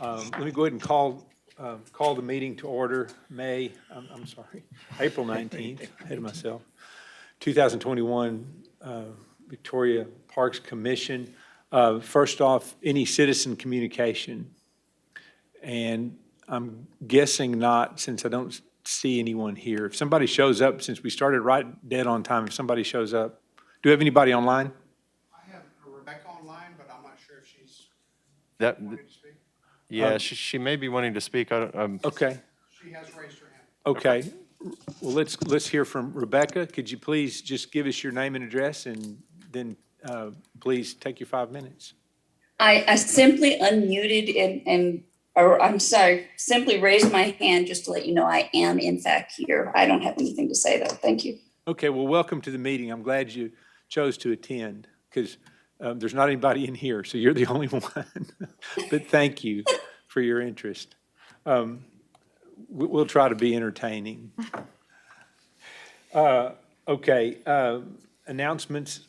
Let me go ahead and call the meeting to order, April 19th, ahead of myself, 2021 Victoria Parks Commission. First off, any citizen communication? And I'm guessing not, since I don't see anyone here. If somebody shows up, since we started right dead on time, if somebody shows up, do we have anybody online? I have Rebecca online, but I'm not sure if she's That, wanting to speak. yeah, she may be wanting to speak. I don't, Okay, She has raised her hand. okay. Well, let's hear from Rebecca. Could you please just give us your name and address, and then please take your 5 minutes. I simply unmuted or I'm sorry, simply raised my hand just to let you know I am in fact here. I don't have anything to say though. Thank you. Okay, well, welcome to the meeting. I'm glad you chose to attend, because there's not anybody in here, so you're the only one. But thank you for your interest. We'll try to be entertaining. Okay, announcements.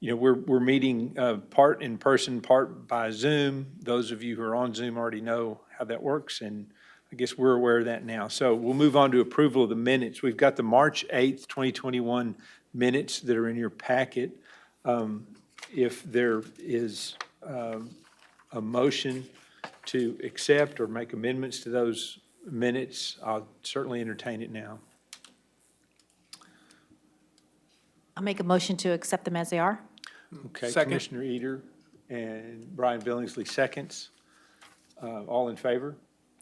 We're meeting part in person, part by Zoom. Those of you who are on Zoom already know how that works, and I guess we're aware of that now. So we'll move on to approval of the minutes. We've got the March 8th, 2021 minutes that are in your packet. If there is a motion to accept or make amendments to those minutes, I'll certainly entertain it now. I'll make a motion to accept them as they are. Okay, Second. Commissioner Eder and Brian Billingsley seconds. All in favor?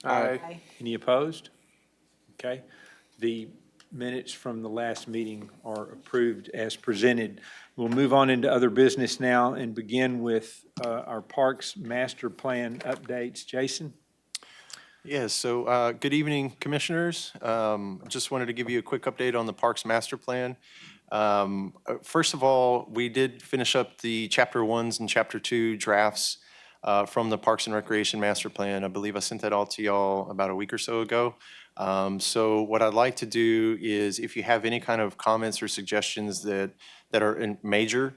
Aye. Any opposed? Okay. The minutes from the last meeting are approved as presented. We'll move on into other business now and begin with our Parks Master Plan updates. Jason? yeah, so good evening, Commissioners. Just wanted to give you a quick update on the Parks Master Plan. First of all, we did finish up the Chapter 1s and Chapter 2 drafts from the Parks and Recreation Master Plan. I believe I sent that all to y'all about a week or so ago. So what I'd like to do is, if you have any kind of comments or suggestions that are major,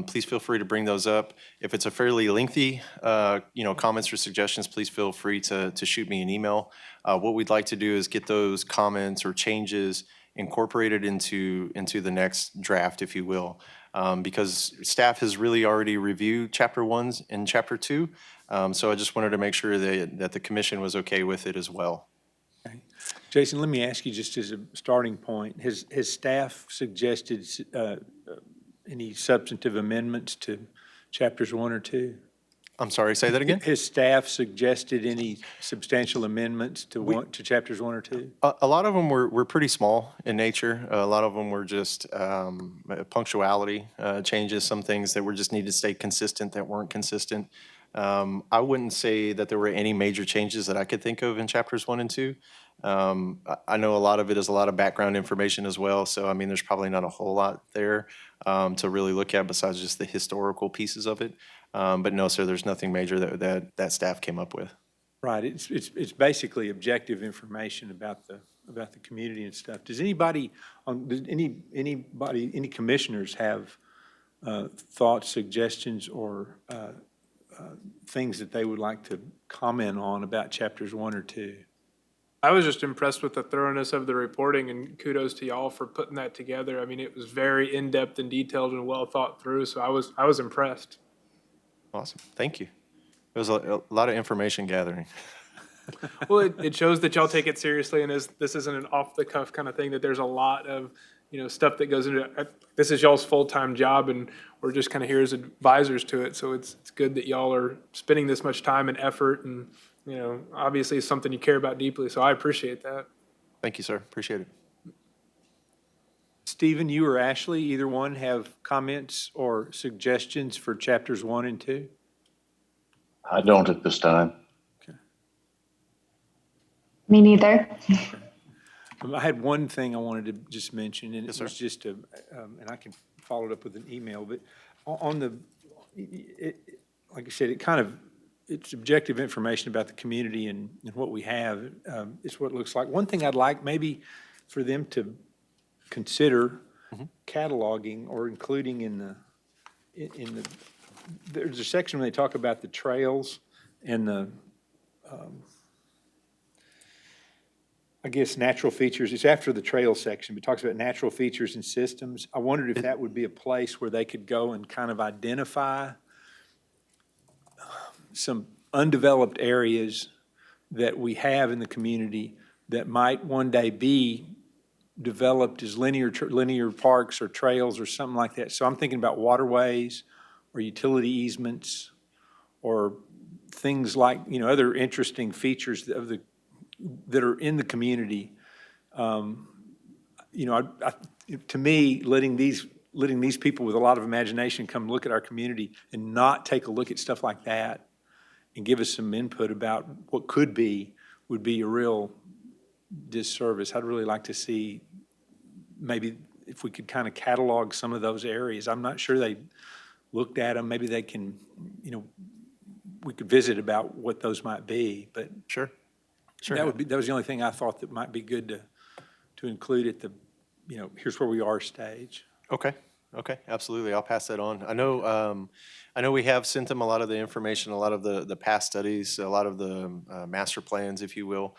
please feel free to bring those up. If it's a fairly lengthy, comments or suggestions, please feel free to shoot me an email. What we'd like to do is get those comments or changes incorporated into the next draft, if you will, because staff has really already reviewed Chapter 1s and Chapter 2. So I just wanted to make sure that the commission was okay with it as well. Okay. Jason, let me ask you just as a starting point, has staff suggested any substantive amendments to Chapters 1 or 2? I'm sorry, say that again? Has staff suggested any substantial amendments to Chapters 1 or 2? A lot of them were pretty small in nature. A lot of them were just punctuality changes, some things that were just needed to stay consistent that weren't consistent. I wouldn't say that there were any major changes that I could think of in Chapters 1 and 2. I know a lot of it is a lot of background information as well, so I mean, there's probably not a whole lot there to really look at besides just the historical pieces of it. But no, sir, there's nothing major that staff came up with. Right, it's basically objective information about the community and stuff. Does anybody, any commissioners have thoughts, suggestions, or things that they would like to comment on about Chapters 1 or 2? I was just impressed with the thoroughness of the reporting, and kudos to y'all for putting that together. I mean, it was very in-depth and detailed and well thought through, so I was impressed. Awesome, thank you. It was a lot of information gathering. Well, it shows that y'all take it seriously, and this isn't an off-the-cuff kind of thing, that there's a lot of, stuff that goes into it. This is y'all's full-time job, and we're just kind of here as advisors to it, so it's good that y'all are spending this much time and effort, and, obviously it's something you care about deeply, so I appreciate that. Thank you, sir, appreciate it. Stephen, you or Ashley, either one have comments or suggestions for Chapters 1 and 2? I don't at this time. Me neither. I had one thing I wanted to just mention, and Yes, it was just and I can follow it up with an email, but like I said, it's objective information about the community and what we have. It's what it looks like. One thing I'd like maybe for them to consider cataloging or including in the there's a section where they talk about the trails and the, I guess, natural features. It's after the trail section, but it talks about natural features and systems. I wondered if that would be a place where they could go and kind of identify some undeveloped areas that we have in the community that might one day be developed as linear parks or trails or something like that. So I'm thinking about waterways or utility easements or things like, other interesting features that are in the community. To me, letting these people with a lot of imagination come look at our community and not take a look at stuff like that and give us some input about what could be, would be a real disservice. I'd really like to see maybe if we could kind of catalog some of those areas. I'm not sure they looked at them. Maybe they can, we could visit about what those might be, but Sure. that was the only thing I thought that might be good to include at the, here's where we are stage. Okay, absolutely. I'll pass that on. I know we have sent them a lot of the information, a lot of the past studies, a lot of the master plans, if you will.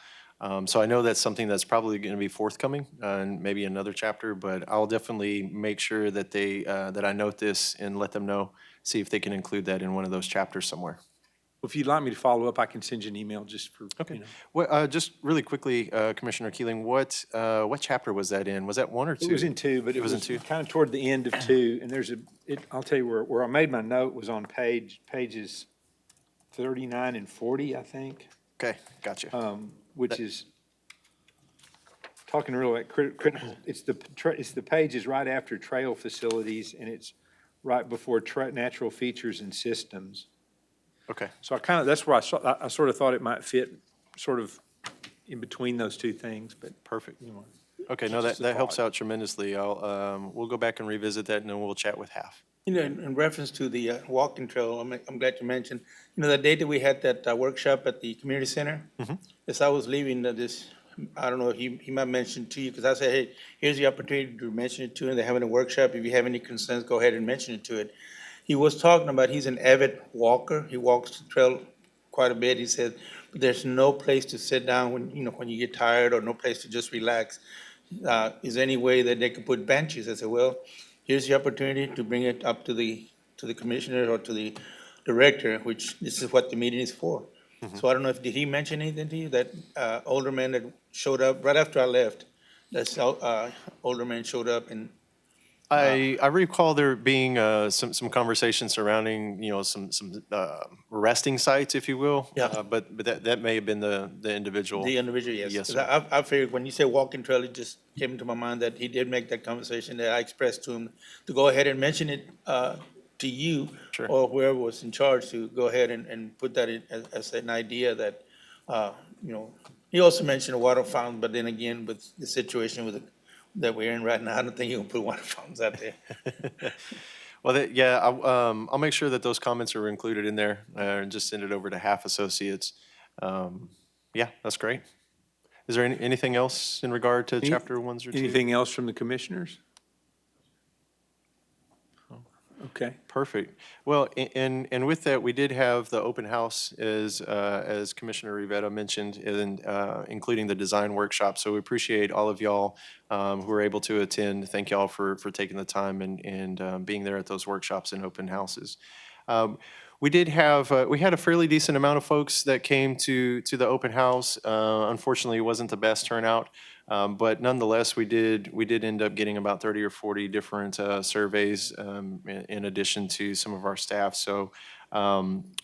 So I know that's something that's probably going to be forthcoming and maybe another chapter, but I'll definitely make sure that that I note this and let them know, see if they can include that in one of those chapters somewhere. Well, if you'd like me to follow up, I can send you an email just for, Okay. Well, just really quickly, Commissioner Keeling, what chapter was that in? Was that 1 or 2? It was in 2, but it was in was 2? kind of toward the end of 2, and I'll tell you where I made my note was on pages 39 and 40, I think, Okay, gotcha. which is talking really like critical. It's the pages right after trail facilities, and it's right before natural features and systems. Okay, So that's where I sort of thought it might fit sort of in between those two things, but. perfect. Okay, no, Just a that helps thought. out tremendously. We'll go back and revisit that, and then we'll chat with Half. In reference to the walking trail, I'm glad to mention, the day that we had that workshop at the community center, as I was leaving I don't know, he might mention to you, because I said, hey, here's the opportunity to mention it to him. They're having a workshop. If you have any concerns, go ahead and mention it to it. He was talking about, he's an avid walker. He walks the trail quite a bit. He said, but there's no place to sit down when you get tired, or no place to just relax. Is there any way that they could put benches? I said, well, here's the opportunity to bring it up to the commissioner or to the director, which this is what the meeting is for. So I don't know did he mention anything to you, that older man that showed up right after I left? That older man showed up and I recall there being some conversation surrounding, some resting sites, if you will. Yeah. But that may have been the individual. the individual, yes. Yes, 'Cause sir. I figured when you say walking trail, it just came into my mind that he did make that conversation, that I expressed to him to go ahead and mention it to you. Sure. Or whoever was in charge, to go ahead and put that in as an idea that, he also mentioned a water fountain, but then again, with the situation that we're in right now, I don't think you can put water fountains out there. Well, I'll make sure that those comments are included in there and just send it over to Half Associates. Yeah, that's great. Is there anything else in regard to chapter 1 or 2? Anything else from the commissioners? Okay. Perfect. Well, and with that, we did have the open house as Commissioner Rivera mentioned, and including the design workshop. So we appreciate all of y'all who were able to attend. Thank y'all for taking the time and being there at those workshops and open houses. We had a fairly decent amount of folks that came to the open house. Unfortunately, it wasn't the best turnout. But nonetheless, we did end up getting about 30 or 40 different surveys in addition to some of our staff. So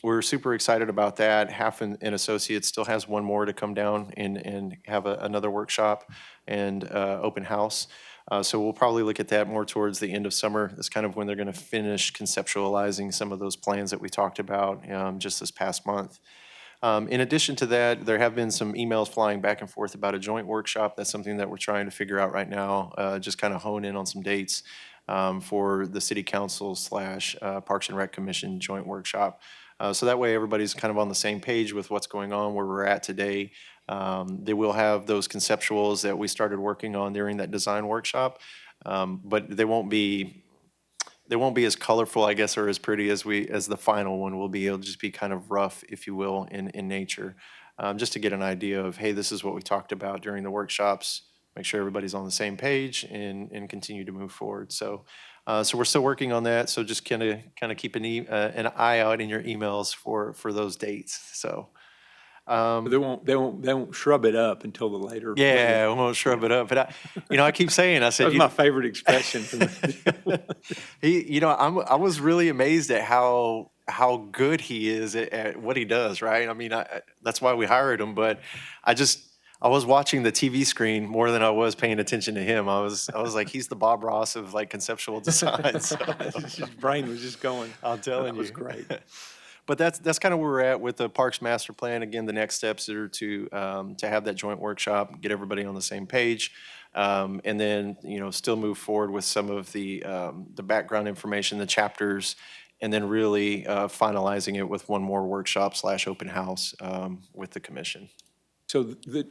we're super excited about that. Half and Associates still has one more to come down and have another workshop and open house. So we'll probably look at that more towards the end of summer. That's kind of when they're going to finish conceptualizing some of those plans that we talked about just this past month. In addition to that, there have been some emails flying back and forth about a joint workshop. That's something that we're trying to figure out right now, just kind of hone in on some dates for the City Council / Parks and Rec Commission joint workshop. So that way everybody's kind of on the same page with what's going on, where we're at today. They will have those conceptuals that we started working on during that design workshop, but they won't be they won't be as colorful, I guess, or as pretty as the final one will be. It'll just be kind of rough, if you will, in nature. Just to get an idea of, hey, this is what we talked about during the workshops, make sure everybody's on the same page and continue to move forward. So, so we're still working on that. So just kind of keep an eye out in your emails for those dates. So, They won't shrub it up until the later. yeah, we won't shrub it up. But I keep saying, I That said, was my favorite expression from the. I was really amazed at how good he is at what he does, right? I mean, that's why we hired him, but I was watching the TV screen more than I was paying attention to him. I was like, he's the Bob Ross of like conceptual design. So, His brain was just going. I'm telling That was you. great. But that's kind of where we're at with the Parks Master Plan. Again, the next steps are to have that joint workshop, get everybody on the same page, and then still move forward with some of the background information, the chapters, and then really finalizing it with one more workshop / open house with the commission. So the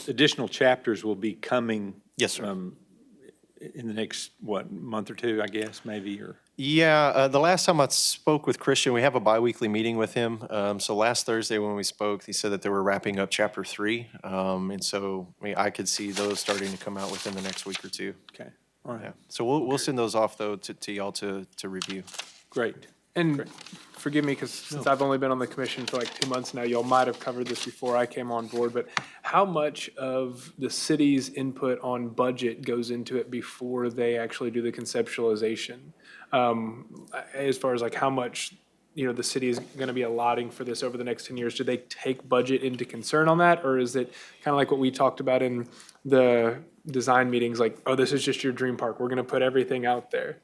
additional chapters will be coming. Yes, sir. In the next, month or two, I guess, maybe, or? Yeah, the last time I spoke with Christian, we have a biweekly meeting with him. So last Thursday when we spoke, he said that they were wrapping up chapter 3. And so I could see those starting to come out within the next week or two. Okay, all Yeah. right, So we'll send those off though to y'all to review. great. And forgive me, because since I've only been on the commission for like 2 months now, y'all might have covered this before I came on board, but how much of the city's input on budget goes into it before they actually do the conceptualization? As far as like how much, the city is gonna be allotting for this over the next 10 years, do they take budget into concern on that? Or is it kind of like what we talked about in the design meetings, like, oh, this is just your dream park, we're gonna put everything out there?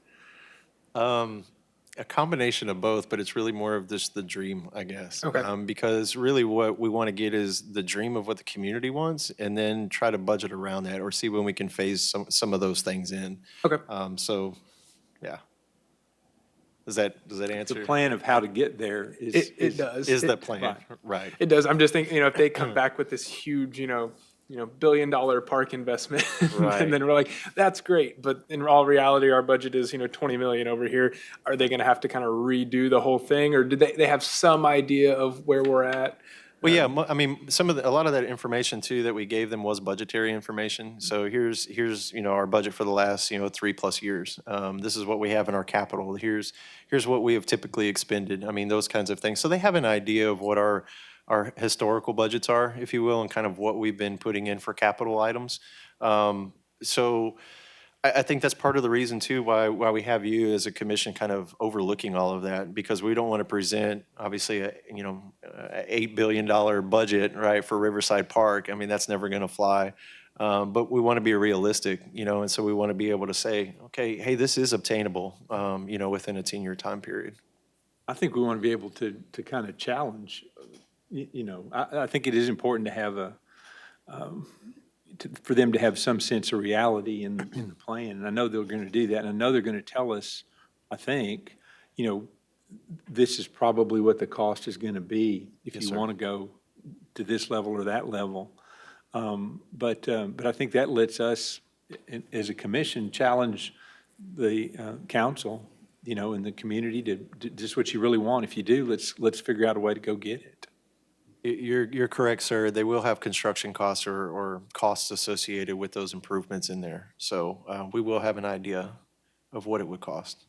A combination of both, but it's really more of just the dream, I guess. Okay. Because really what we want to get is the dream of what the community wants and then try to budget around that or see when we can phase some of those things in. Okay. So, yeah. Does that answer? The plan of how to get there is. It does. Is It- the plan, right. It does. I'm just thinking, if they come back with this huge, billion-dollar park investment, Right. and then we're like, that's great, but in all reality, our budget is, 20 million over here. Are they gonna have to kind of redo the whole thing, or do they have some idea of where we're at? Well, yeah, I mean, a lot of that information too that we gave them was budgetary information. So here's our budget for the last 3+ years. This is what we have in our capital. Here's what we have typically expended. I mean, those kinds of things. So they have an idea of what our historical budgets are, if you will, and kind of what we've been putting in for capital items. So I think that's part of the reason too why we have you as a commission kind of overlooking all of that, because we don't want to present obviously a $8 billion budget, right, for Riverside Park. I mean, that's never going to fly. But we want to be realistic, and so we want to be able to say, okay, hey, this is obtainable, within a 10-year time period. I think we want to be able to kind of challenge, I think it is important to have for them to have some sense of reality in the plan. And I know they're going to do that. And I know they're going to tell us, I think, this is probably what the cost is going to be if Yes, you sir. want to go to this level or that level. But I think that lets us, as a commission, challenge the council, and the community to just what you really want. If you do, let's figure out a way to go get it. You're correct, sir. They will have construction costs or costs associated with those improvements in there. So we will have an idea of what it would cost.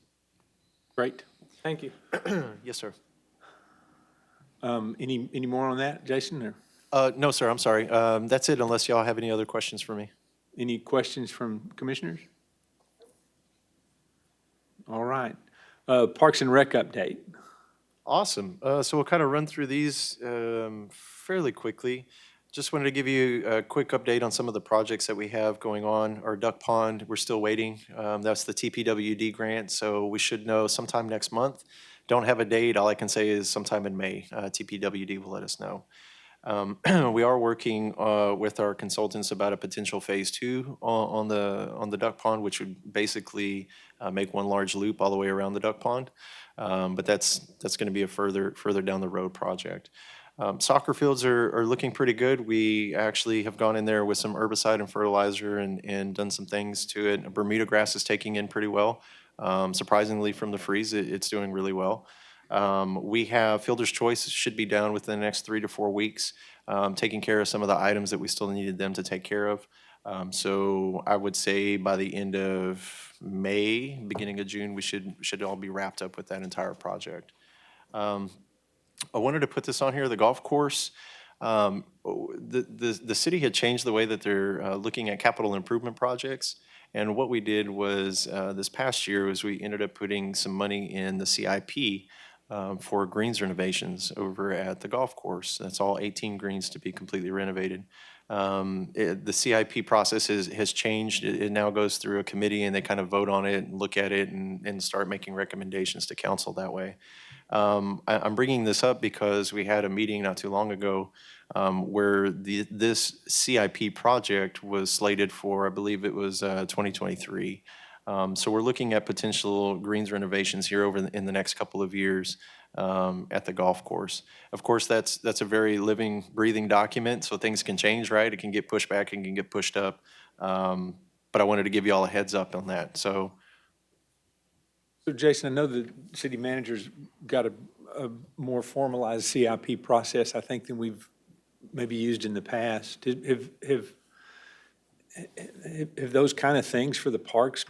Great. Thank you. Yes, sir. Any more on that, Jason, or No, sir, I'm sorry. That's it, unless y'all have any other questions for me. any questions from commissioners? All right. Parks and Rec update. Awesome. So we'll kind of run through these fairly quickly. Just wanted to give you a quick update on some of the projects that we have going on. Our duck pond, we're still waiting. That's the TPWD grant, so we should know sometime next month. Don't have a date. All I can say is sometime in May. TPWD will let us know. We are working with our consultants about a potential phase 2 on the duck pond, which would basically make one large loop all the way around the duck pond. But that's going to be a further down the road project. Soccer fields are looking pretty good. We actually have gone in there with some herbicide and fertilizer and done some things to it. Bermuda grass is taking in pretty well. Surprisingly, from the freeze, it's doing really well. We have Fielder's Choice should be down within the next 3 to 4 weeks, taking care of some of the items that we still needed them to take care of. So I would say by the end of May, beginning of June, we should all be wrapped up with that entire project. I wanted to put this on here, the golf course. The city had changed the way that they're looking at capital improvement projects. And what we did was, this past year, was we ended up putting some money in the CIP for greens renovations over at the golf course. That's all 18 greens to be completely renovated. The CIP process has changed. It now goes through a committee and they kind of vote on it and look at it and start making recommendations to council that way. I'm bringing this up because we had a meeting not too long ago where this CIP project was slated for, I believe it was 2023. So we're looking at potential greens renovations here in the next couple of years at the golf course. Of course, that's a very living, breathing document, so things can change, right? It can get pushed back, it can get pushed up. But I wanted to give you all a heads up on that. So Jason, I know the city manager's got a more formalized CIP process, I think, than we've maybe used in the past. Have those kind of things for the parks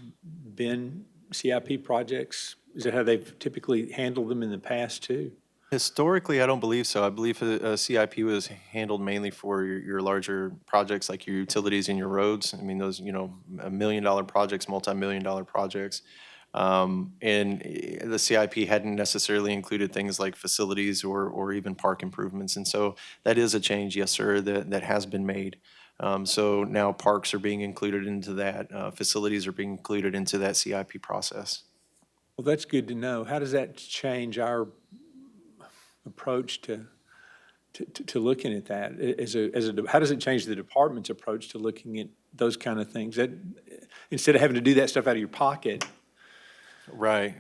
been CIP projects? Is that how they've typically handled them in the past too? historically, I don't believe so. I believe a CIP was handled mainly for your larger projects like your utilities and your roads. I mean, those, $1 million projects, multi-million-dollar projects. And the CIP hadn't necessarily included things like facilities or even park improvements. And so that is a change, yes, sir, that has been made. So now parks are being included into that, facilities are being included into that CIP process. Well, that's good to know. How does that change our approach to looking at that? How does it change the department's approach to looking at those kind of things? That instead of having to do that stuff out of your pocket. Right.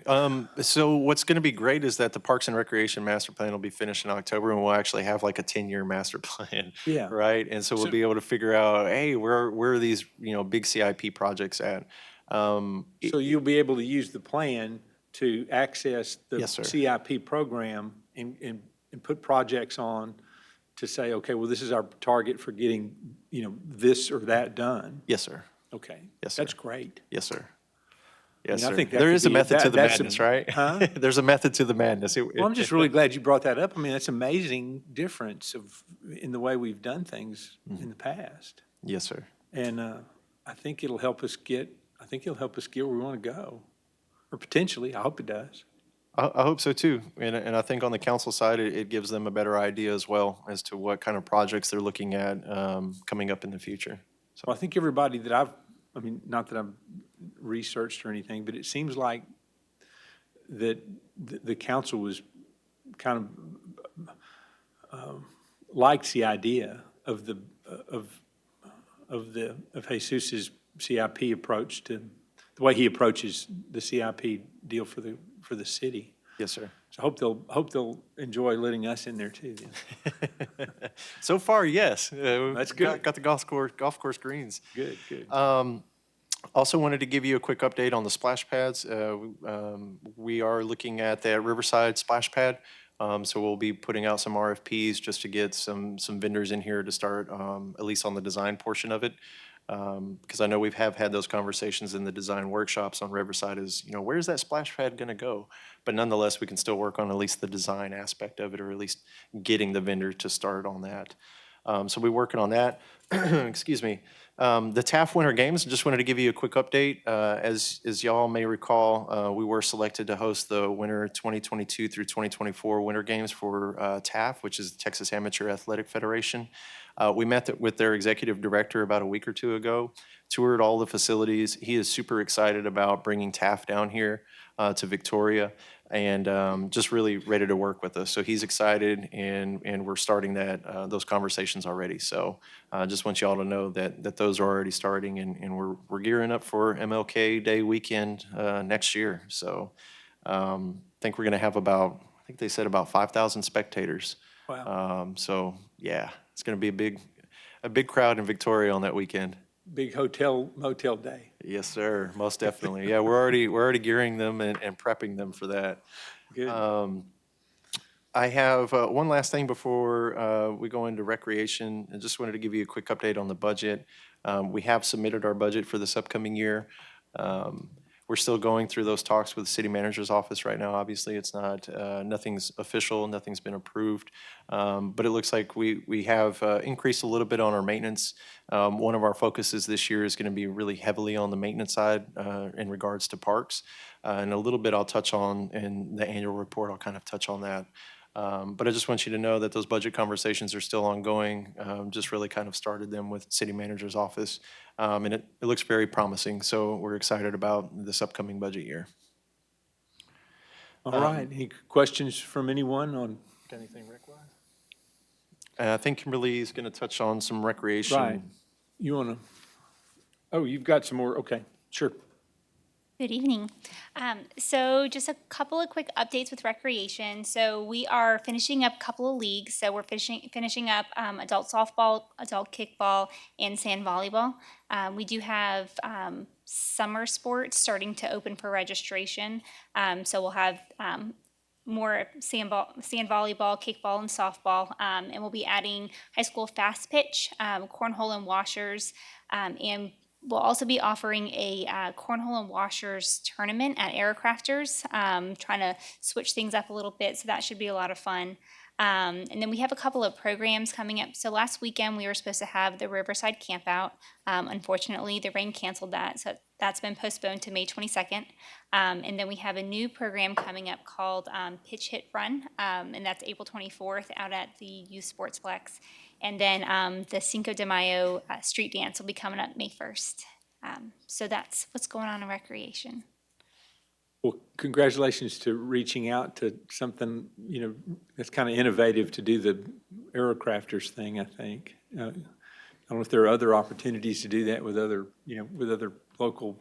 So what's going to be great is that the Parks and Recreation Master Plan will be finished in October, and we'll actually have like a 10-year master plan. Yeah. Right. And so we'll be able to figure out, hey, where are these, big CIP projects at? So you'll be able to use the plan to access the Yes, sir. CIP program and put projects on to say, okay, well, this is our target for getting, this or that done. Yes, sir. Okay. Yes, sir. That's great. Yes, sir. I Yes, mean, I sir. think that There could is a be- method to that- the that's a- madness, right? Huh? There's a method to the madness. Well, I'm just really glad you brought that up. I mean, that's amazing difference in the way we've done things in the past. Yes, sir. And I think it'll help us get where we want to go. Or potentially, I hope it does. I hope so too. And I think on the council side, it gives them a better idea as well as to what kind of projects they're looking at coming up in the future. Well, I think everybody that not that I've researched or anything, but it seems like that the council was kind of likes the idea of Jesus's CIP approach to the way he approaches the CIP deal for the city. Yes, sir. So I hope they'll enjoy letting us in there too. Then. So far, yes. That's good. Got the golf course greens. Good, good. Also wanted to give you a quick update on the splash pads. We are looking at that Riverside splash pad. So we'll be putting out some RFPs just to get some vendors in here to start, at least on the design portion of it. Because I know we have had those conversations in the design workshops on Riverside is, where's that splash pad going to go? But nonetheless, we can still work on at least the design aspect of it, or at least getting the vendor to start on that. So we're working on that. Excuse me. The TAF Winter Games, just wanted to give you a quick update. As y'all may recall, we were selected to host the winter 2022 through 2024 Winter Games for TAF, which is the Texas Amateur Athletic Federation. We met with their executive director about a week or two ago, toured all the facilities. He is super excited about bringing TAF down here to Victoria, and just really ready to work with us. So he's excited, and we're starting those conversations already. So just want y'all to know that those are already starting, and we're gearing up for MLK Day weekend next year. So I think we're going to have I think they said about 5,000 spectators. Wow. So yeah, it's going to be a big crowd in Victoria on that weekend. big hotel motel day. Yes, sir, most definitely. Yeah, we're already gearing them and prepping them for that. Good. I have one last thing before we go into recreation. I just wanted to give you a quick update on the budget. We have submitted our budget for this upcoming year. We're still going through those talks with the city manager's office right now. Obviously, it's not, nothing's official, nothing's been approved. But it looks like we have increased a little bit on our maintenance. One of our focuses this year is going to be really heavily on the maintenance side in regards to parks. And a little bit I'll touch on in the annual report, I'll kind of touch on that. But I just want you to know that those budget conversations are still ongoing. Just really kind of started them with city manager's office. And it looks very promising. So we're excited about this upcoming budget year. All right. Any questions from anyone on? Anything rec-wise? I think Kimberly's going to touch on some recreation. Right. You want to? Oh, you've got some more. Okay, sure. Good evening. So just a couple of quick updates with recreation. So we are finishing up a couple of leagues. So we're finishing up adult softball, adult kickball, and sand volleyball. We do have summer sports starting to open for registration. So we'll have more sand volleyball, kickball, and softball. And we'll be adding high school fast pitch, cornhole and washers, and we'll also be offering a cornhole and washers tournament at Aircrafters, trying to switch things up a little bit, so that should be a lot of fun. And then we have a couple of programs coming up. So last weekend, we were supposed to have the Riverside campout. Unfortunately, the rain canceled that, so that's been postponed to May 22nd. And then we have a new program coming up called Pitch Hit Run, and that's April 24th out at the Youth Sportsplex. And then the Cinco de Mayo street dance will be coming up May 1st. So that's what's going on in recreation. Well, congratulations to reaching out to something, that's kind of innovative to do the Aerocrafters thing, I think. I don't know if there are other opportunities to do that with other, with other local.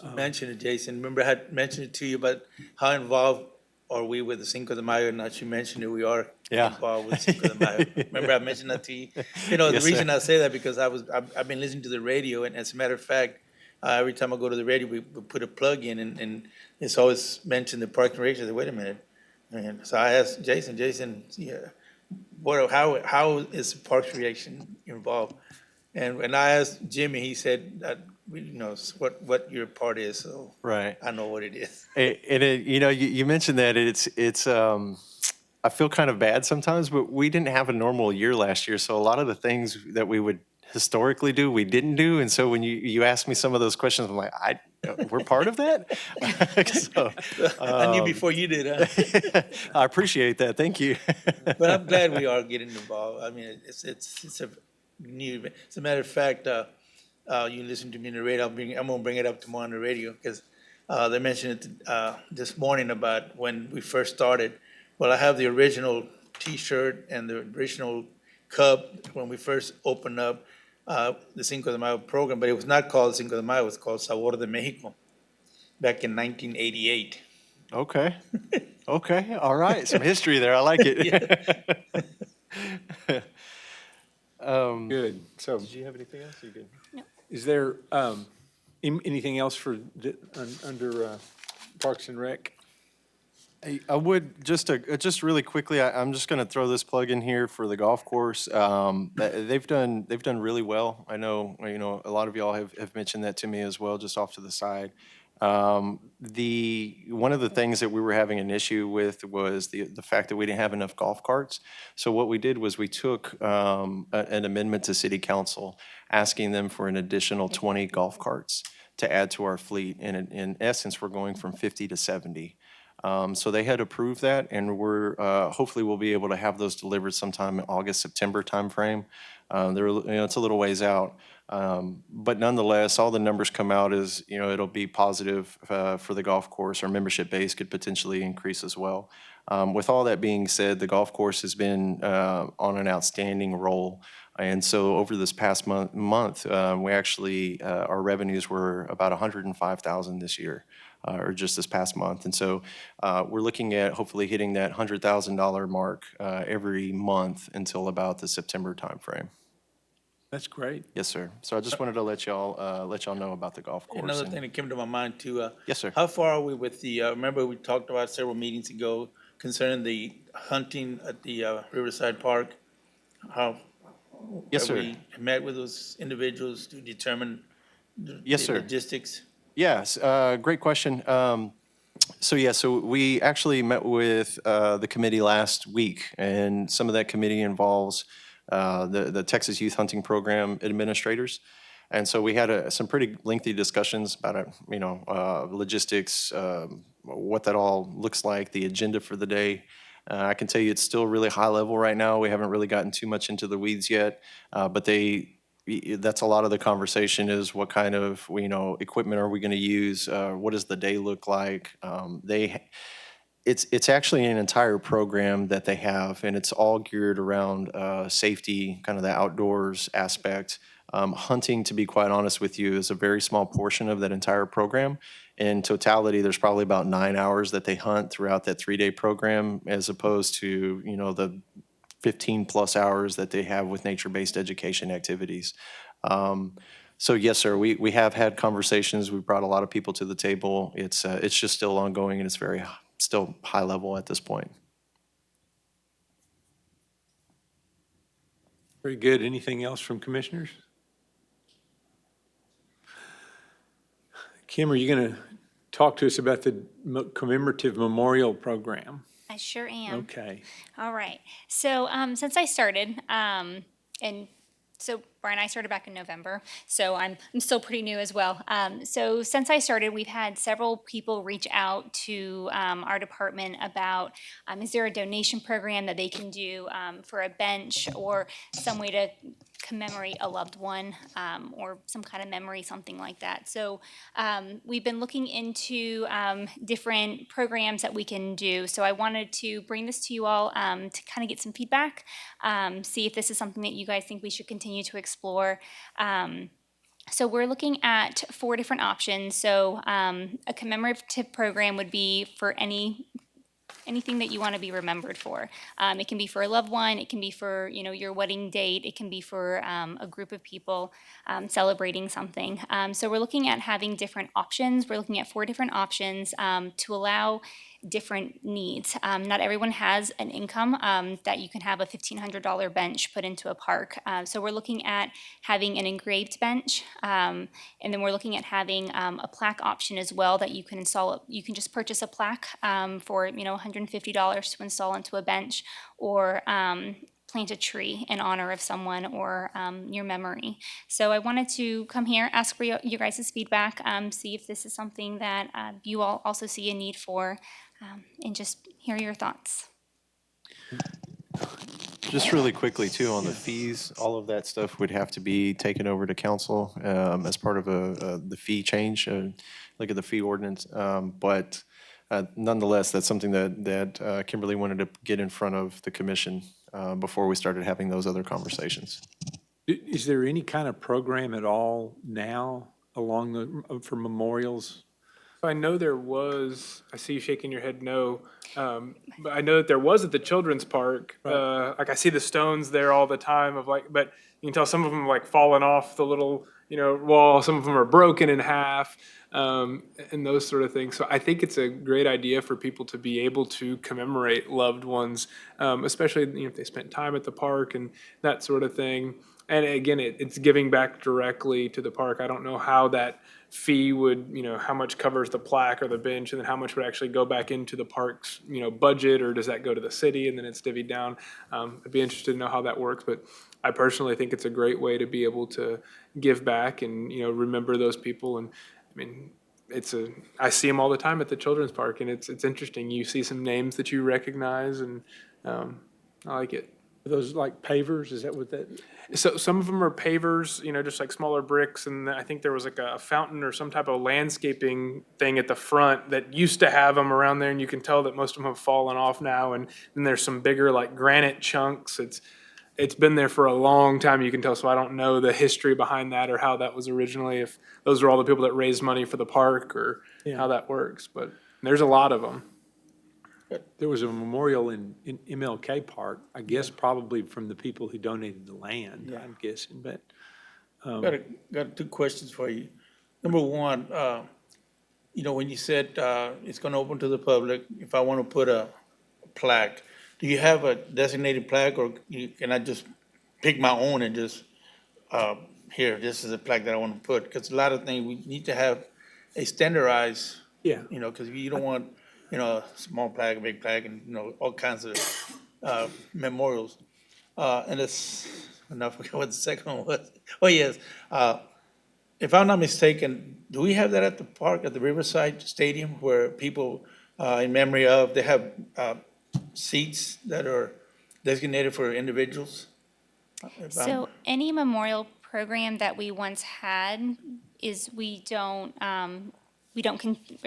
You mentioned it, Jason. Remember I had mentioned it to you about how involved are we with the Cinco de Mayo? Now that you mentioned it, we are involved with Cinco de Mayo. Remember I mentioned that to you? Yes, the reason sir. I say that because I've been listening to the radio, and as a matter of fact, every time I go to the radio, we put a plug in, and it's always mentioned the Parks and Rec. I said, wait a minute. And so I asked Jason, how is Parks and Rec involved? And I asked Jimmy, he said that what your part is, so Right. I know what it is. And you mentioned that it's I feel kind of bad sometimes, but we didn't have a normal year last year. So a lot of the things that we would historically do, we didn't do. And so when you ask me some of those questions, I'm like, we're part of that? So, I knew before you did, huh? I appreciate that. Thank you. But I'm glad we are getting involved. I mean, it's a new event. As a matter of fact, you listen to me on the radio. I'm gonna bring it up tomorrow on the radio because they mentioned it this morning about when we first started. Well, I have the original T-shirt and the original cup when we first opened up the Cinco de Mayo program, but it was not called Cinco de Mayo. It was called Sabor de Mexico back in 1988. Okay. Okay. All right. Some history there. I like it. Good. So Did you have anything else? You good? is there anything else for under Parks and Rec? I would just really quickly. I'm just going to throw this plug in here for the golf course. They've done really well. I know a lot of y'all have mentioned that to me as well, just off to the side. One of the things that we were having an issue with was the fact that we didn't have enough golf carts. So what we did was we took an amendment to City Council asking them for an additional 20 golf carts to add to our fleet. And in essence, we're going from 50 to 70. So they had approved that, and we're hopefully we'll be able to have those delivered sometime in August, September timeframe. It's a little ways out, but nonetheless, all the numbers come out as it'll be positive for the golf course. Our membership base could potentially increase as well. With all that being said, the golf course has been on an outstanding roll. And so over this past month, we actually, our revenues were about $105,000 this year, or just this past month. And so we're looking at hopefully hitting that $100,000 mark every month until about the September timeframe. That's great. Yes, sir. So I just wanted to let y'all know about the golf course. Another and- thing that came to my mind too. Yes, sir. How far are we with the, remember we talked about several meetings ago concerning the hunting at the Riverside Park? How? Yes, have sir. we met with those individuals to determine Yes, the sir. logistics? Yes, great question. So we actually met with the committee last week, and some of that committee involves the Texas Youth Hunting Program administrators. And so we had some pretty lengthy discussions about, logistics, what that all looks like, the agenda for the day. I can tell you it's still really high level right now. We haven't really gotten too much into the weeds yet, but that's a lot of the conversation is what kind of, equipment are we going to use? What does the day look like? It's actually an entire program that they have, and it's all geared around safety, kind of the outdoors aspect. Hunting, to be quite honest with you, is a very small portion of that entire program. In totality, there's probably about 9 hours that they hunt throughout that 3-day program, as opposed to, the 15-plus hours that they have with nature-based education activities. So yes, sir, we have had conversations. We've brought a lot of people to the table. It's just still ongoing, and it's still high level at this point. Very good. Anything else from commissioners? Kim, are you going to talk to us about the commemorative memorial program? I sure am. Okay. All right. So since I started, and so Brian, I started back in November, so I'm still pretty new as well. So since I started, we've had several people reach out to our department about is there a donation program that they can do for a bench or some way to commemorate a loved one or some kind of memory, something like that. So we've been looking into different programs that we can do. So I wanted to bring this to you all to kind of get some feedback, see if this is something that you guys think we should continue to explore. So we're looking at 4 different options. So a commemorative program would be for anything that you want to be remembered for. It can be for a loved one. It can be for your wedding date. It can be for a group of people celebrating something. So we're looking at having different options. We're looking at 4 different options to allow different needs. Not everyone has an income that you can have a $1,500 bench put into a park. So we're looking at having an engraved bench, and then we're looking at having a plaque option as well that you can install. You can just purchase a plaque for $150 to install into a bench, or plant a tree in honor of someone or your memory. So I wanted to come here, ask for your guys' feedback, see if this is something that you all also see a need for, and just hear your thoughts. Just really quickly too, on the fees, all of that stuff would have to be taken over to council as part of the fee change, look at the fee ordinance. But nonetheless, that's something that Kimberly wanted to get in front of the commission before we started having those other conversations. Is there any kind of program at all now for memorials? So I know there was, I see you shaking your head no, but I know that there was at the children's park. Like I see the stones there all the time but you can tell some of them like fallen off the little, wall. Some of them are broken in half, and those sort of things. So I think it's a great idea for people to be able to commemorate loved ones, especially if they spent time at the park and that sort of thing. And again, it's giving back directly to the park. I don't know how that fee would, how much covers the plaque or the bench, and then how much would actually go back into the park's, budget, or does that go to the city and then it's divvied down? I'd be interested to know how that works, but I personally think it's a great way to be able to give back and, remember those people. And I mean, I see them all the time at the children's park, and it's interesting. You see some names that you recognize, and I like it. Are those like pavers? Is that what that? So some of them are pavers, just like smaller bricks, and I think there was like a fountain or some type of landscaping thing at the front that used to have them around there, and you can tell that most of them have fallen off now. And then there's some bigger like granite chunks. It's been there for a long time, you can tell. So I don't know the history behind that or how that was originally, if those are all the people that raised money for the park or how that works. But there's a lot of them. There was a memorial in MLK Park, I guess probably from the people who donated the land, I'm guessing. But Got two questions for you. Number one, when you said, it's gonna open to the public, if I wanna put a plaque, do you have a designated plaque, or can I just pick my own and just, here, this is a plaque that I wanna put? Because a lot of things, we need to have a standardized, Yeah. because you don't want, a small plaque, a big plaque, and, all kinds of, memorials. And it's, and I forgot what the second one was. Oh, yes. If I'm not mistaken, do we have that at the park, at the Riverside Stadium, where people, in memory of, they have seats that are designated for individuals? If I'm- So any memorial program that we once had is, it's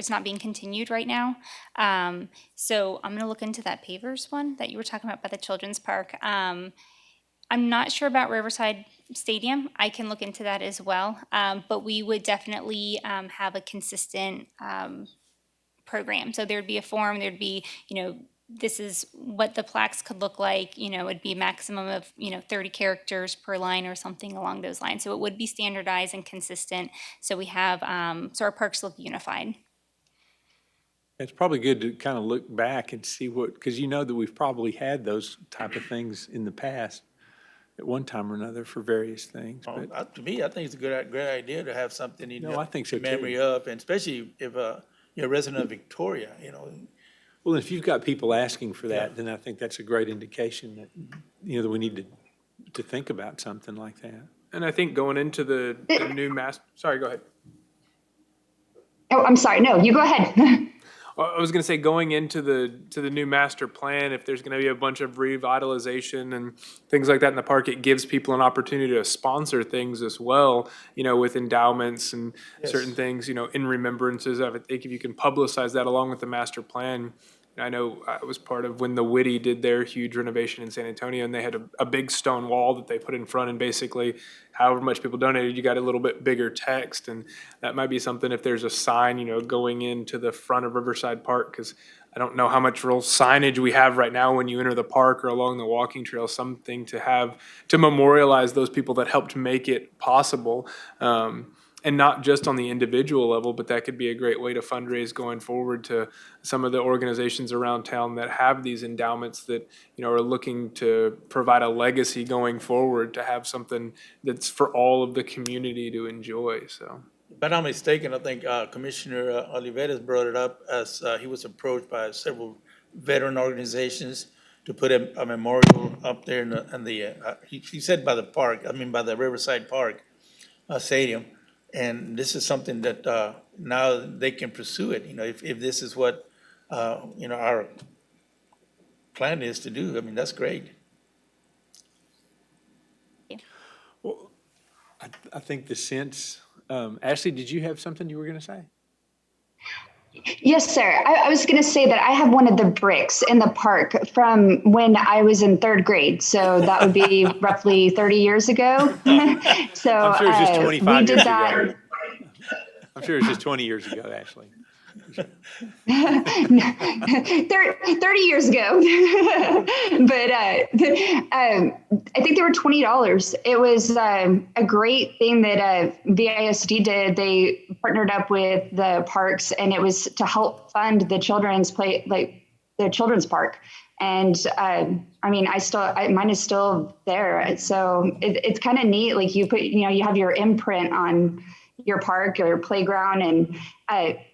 not being continued right now. So I'm gonna look into that pavers one that you were talking about by the children's park. I'm not sure about Riverside Stadium. I can look into that as well. But we would definitely have a consistent program. So there'd be a form, there'd be, this is what the plaques could look like, it'd be a maximum of, 30 characters per line or something along those lines. So it would be standardized and consistent. So we have, so our parks look unified. It's probably good to kind of look back and see because you know that we've probably had those type of things in the past at one time or another for various things, but. To me, I think it's a great idea to have something No, I think so, in memory too. of, and especially if you're a resident of Victoria, Well, if you've got people asking for Yeah. that, then I think that's a great indication that, that we need to think about something like that. And I think going into the new sorry, go ahead. Oh, I'm sorry. No, you go ahead. I was going to say, going into the new master plan, if there's going to be a bunch of revitalization and things like that in the park, it gives people an opportunity to sponsor things as well, with endowments and certain things, in remembrances of it. I think if you can publicize that along with the master plan. I know I was part of when the Whitty did their huge renovation in San Antonio, and they had a big stone wall that they put in front, and basically however much people donated, you got a little bit bigger text, and that might be something if there's a sign, going into the front of Riverside Park, because I don't know how much real signage we have right now when you enter the park or along the walking trail, something to have to memorialize those people that helped make it possible. And not just on the individual level, but that could be a great way to fundraise going forward to some of the organizations around town that have these endowments that, are looking to provide a legacy going forward, to have something that's for all of the community to enjoy, so. If I'm not mistaken, I think Commissioner Oliveras brought it up as he was approached by several veteran organizations to put a memorial up there he said by the park, by the Riverside Park Stadium. And this is something that now they can pursue it, if this is what, our plan is to do. That's great. Well, I think the sense, Ashley, did you have something you were going to say? Yes, sir. I was going to say that I have one of the bricks in the park from when I was in third grade. So that would be roughly 30 years ago. So I'm sure it's just 25 we did years that. ago. I'm sure it's just 20 years ago, Ashley. 30 years ago. But I think they were $20. It was a great thing that VISD did. They partnered up with the parks, and it was to help fund the children's the children's park. And mine is still there. So it's kind of neat. Like you put, you have your imprint on your park or your playground, and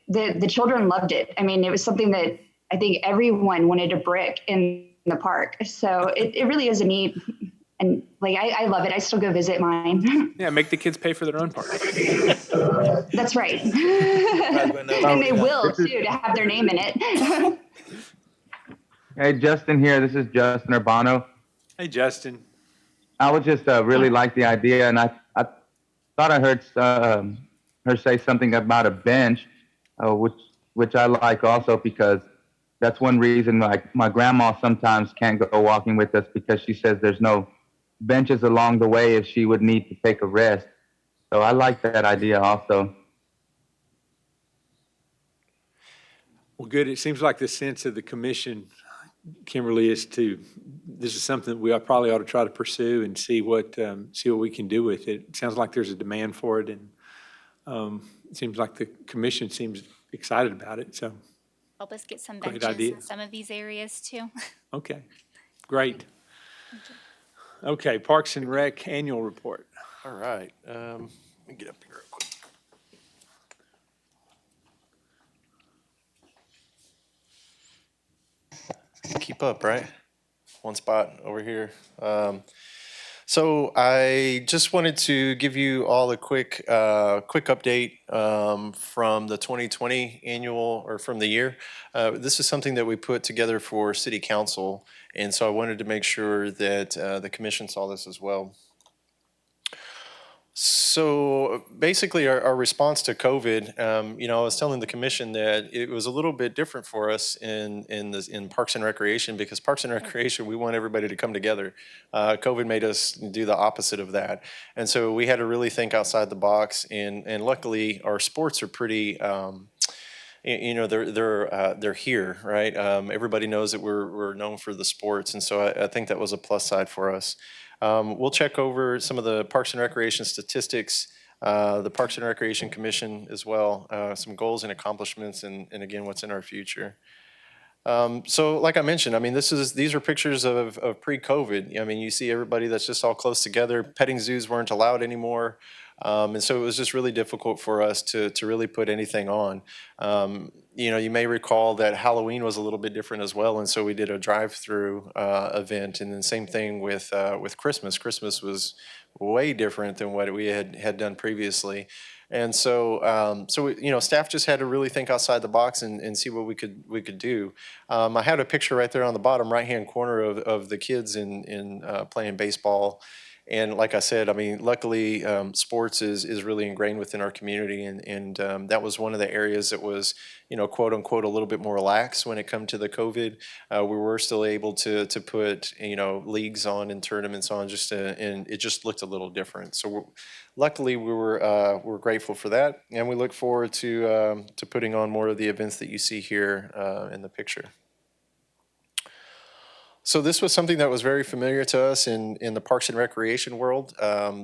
the children loved it. It was something that I think everyone wanted a brick in the park. So it really is a neat, and I love it. I still go visit mine. Yeah, make the kids pay for their own part. That's right. And they will too, to have their name in it. Hey, Justin here. This is Justin Urbano. Hey, Justin. I would just really like the idea, and I thought I heard her say something about a bench, which I like also, because that's one reason my grandma sometimes can't go walking with us, because she says there's no benches along the way if she would need to take a rest. So I like that idea also. Well, good. It seems like the sense of the commission Kimberly, this is something that we probably ought to try to pursue and see what we can do with it. It sounds like there's a demand for it, and it seems like the commission seems excited about it, so, Help us get some Great benches idea. in some of these areas too. okay, great. Okay, Parks and Rec annual report. All right. Let me get up here real quick. Keep up, right? One spot over here. So I just wanted to give you all a quick update from the 2020 annual, or from the year. This is something that we put together for City Council, and so I wanted to make sure that the commission saw this as well. So basically, our response to COVID, I was telling the commission that it was a little bit different for us in Parks and Recreation, because Parks and Recreation, we want everybody to come together. COVID made us do the opposite of that, and so we had to really think outside the box. And luckily, our sports are pretty. They're here, right? Everybody knows that we're known for the sports, and so I think that was a plus side for us. We'll check over some of the Parks and Recreation statistics, the Parks and Recreation Commission as well, some goals and accomplishments, and again, what's in our future. So like I mentioned, I mean, these are pictures of pre-COVID. I mean, you see everybody that's just all close together. Petting zoos weren't allowed anymore. And so it was just really difficult for us to really put anything on. You may recall that Halloween was a little bit different as well, and so we did a drive-through event, and then same thing with Christmas. Christmas was way different than what we had done previously. And so, staff just had to really think outside the box and see what we could do. I had a picture right there on the bottom right-hand corner of the kids in playing baseball. And like I said, I mean, luckily, sports is really ingrained within our community, and that was one of the areas that was, quote unquote, a little bit more lax when it come to the COVID. We were still able to put, leagues on and tournaments on, and it just looked a little different. So luckily, we're grateful for that, and we look forward to putting on more of the events that you see here in the picture. So this was something that was very familiar to us in the Parks and Recreation world.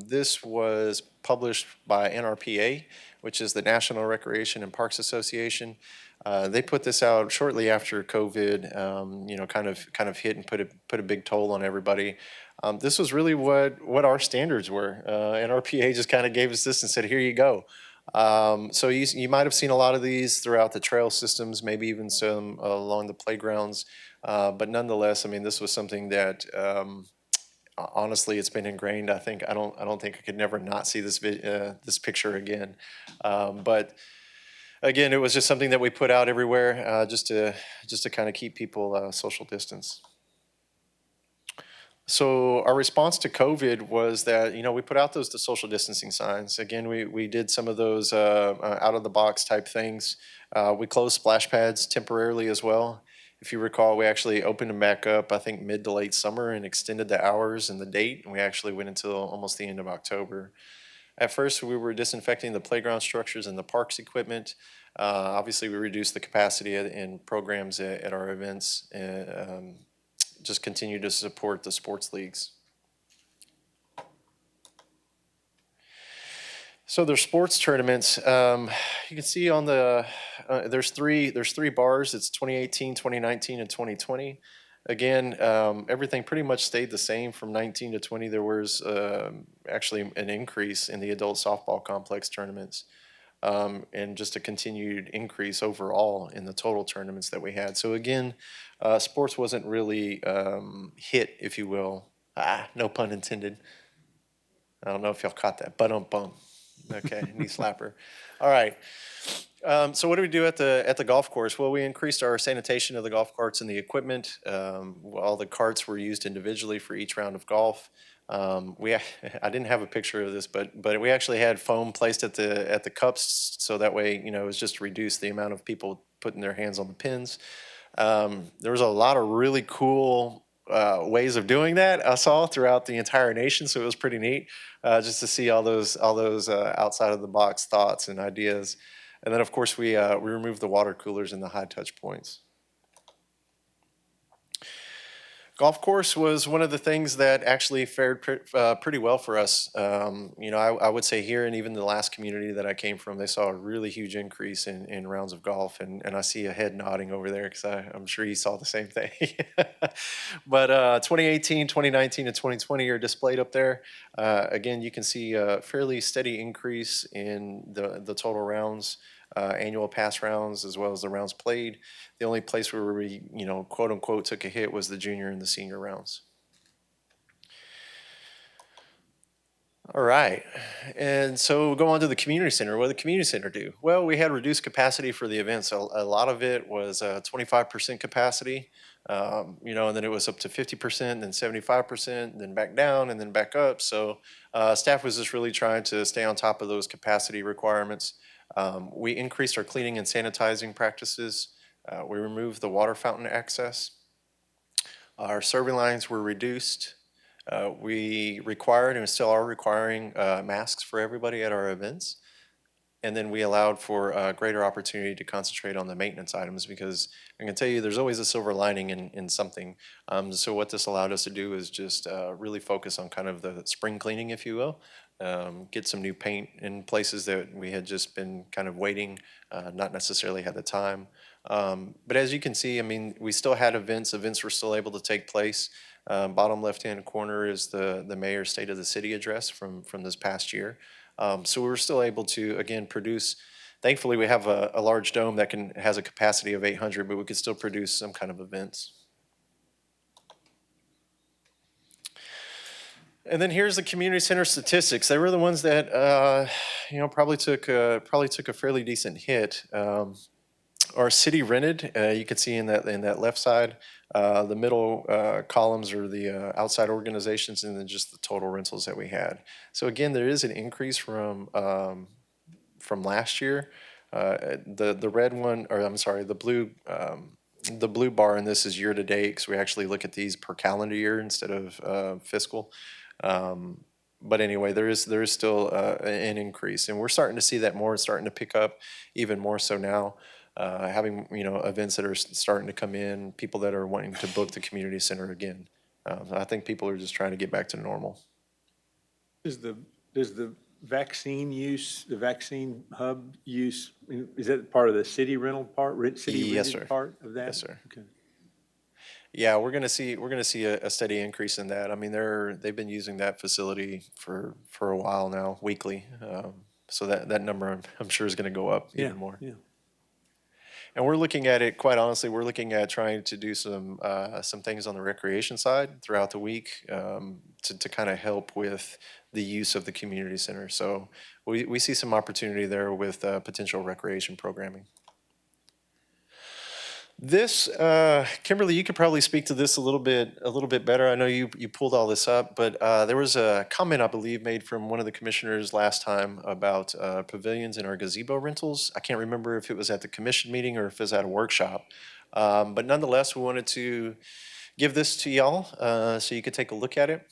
This was published by NRPA, which is the National Recreation and Parks Association. They put this out shortly after COVID, kind of hit and put a big toll on everybody. This was really what our standards were. NRPA just kind of gave us this and said, here you go. So you might have seen a lot of these throughout the trail systems, maybe even some along the playgrounds. But nonetheless, I mean, this was something that honestly, it's been ingrained. I don't think I could never not see this picture again. But again, it was just something that we put out everywhere, just to kind of keep people social distance. So our response to COVID was that, we put out the social distancing signs. Again, we did some of those out of the box type things. We closed splash pads temporarily as well. If you recall, we actually opened them back up, I think, mid to late summer, and extended the hours and the date, and we actually went until almost the end of October. At first, we were disinfecting the playground structures and the parks equipment. Obviously, we reduced the capacity in programs at our events, and just continue to support the sports leagues. So there's sports tournaments. You can see on the there's three bars. It's 2018, 2019, and 2020. Again, everything pretty much stayed the same from 19 to 20. There was actually an increase in the adult softball complex tournaments, and just a continued increase overall in the total tournaments that we had. So again, sports wasn't really hit, if you will. No pun intended. I don't know if y'all caught that. Bum. Okay, knee slapper. All right. So what do we do at the golf course? Well, we increased our sanitation of the golf carts and the equipment. All the carts were used individually for each round of golf. I didn't have a picture of this, but we actually had foam placed at the cups, so that way, it was just to reduce the amount of people putting their hands on the pins. There was a lot of really cool ways of doing that I saw throughout the entire nation, so it was pretty neat just to see all those outside of the box thoughts and ideas. And then, of course, we removed the water coolers and the high touch points. Golf course was one of the things that actually fared pretty well for us. You know, I would say here and even the last community that I came from, they saw a really huge increase in rounds of golf. And I see a head nodding over there because I'm sure you saw the same thing. But 2018, 2019, and 2020 are displayed up there. Again, you can see a fairly steady increase in the total rounds, annual pass rounds, as well as the rounds played. The only place where we, you know, quote unquote, took a hit was the junior and the senior rounds. All right. And so we'll go on to the community center. What did the community center do? Well, we had reduced capacity for the events. A lot of it was 25% capacity, you know, and then it was up to 50%, then 75%, then back down, and then back up. So staff was just really trying to stay on top of those capacity requirements. We increased our cleaning and sanitizing practices. We removed the water fountain access. Our serving lines were reduced. We required and still are requiring masks for everybody at our events. And then we allowed for greater opportunity to concentrate on the maintenance items because I can tell you there's always a silver lining in something. So what this allowed us to do is just really focus on kind of the spring cleaning, if you will. Get some new paint in places that we had just been kind of waiting, not necessarily had the time. But as you can see, I mean, we still had events. Events were still able to take place. Bottom left-hand corner is the mayor's State of the City address from this past year. So we were still able to, again, produce. Thankfully, we have a large dome that has a capacity of 800, but we could still produce some kind of events. And then here's the community center statistics. They were the ones that you know, probably took a fairly decent hit. Our city rented, you can see in that left side, the middle columns are the outside organizations, and then just the total rentals that we had. So again, there is an increase from last year. The red one, or I'm sorry, the blue bar in this is year to date because we actually look at these per calendar year instead of fiscal. But anyway, there is still an increase, and we're starting to see that more. It's starting to pick up even more so now. Having, you know, events that are starting to come in, people that are wanting to book the community center again. I think people are just trying to get back to normal. Does the vaccine use, the vaccine hub use, is that part of the city rental part, city Yes, rented sir. part of that? Yes, sir. Okay. Yeah, we're gonna see a steady increase in that. I mean, they've been using that facility for a while now, weekly. So that number I'm sure is gonna go up even more. Yeah. And we're looking at it, quite honestly, we're looking at trying to do some things on the recreation side throughout the week to kind of help with the use of the community center. So we see some opportunity there with potential recreation programming. This, Kimberly, you could probably speak to this a little bit better. I know you pulled all this up, but there was a comment, I believe, made from one of the commissioners last time about pavilions in our gazebo rentals. I can't remember if it was at the commission meeting or if it was at a workshop. But nonetheless, we wanted to give this to y'all so you could take a look at it.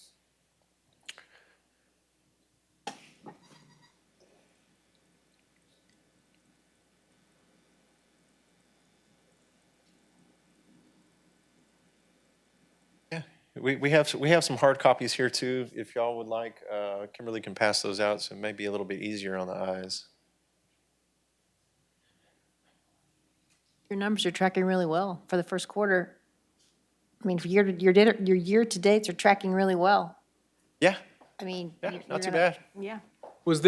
We have some hard copies here too. If y'all would like, Kimberly can pass those out, so it may be a little bit easier on the eyes. Your numbers are tracking really well for the first quarter. I mean, for your year-to-dates are tracking really well. Yeah, I mean. yeah, you're not too gonna- bad. Yeah. Was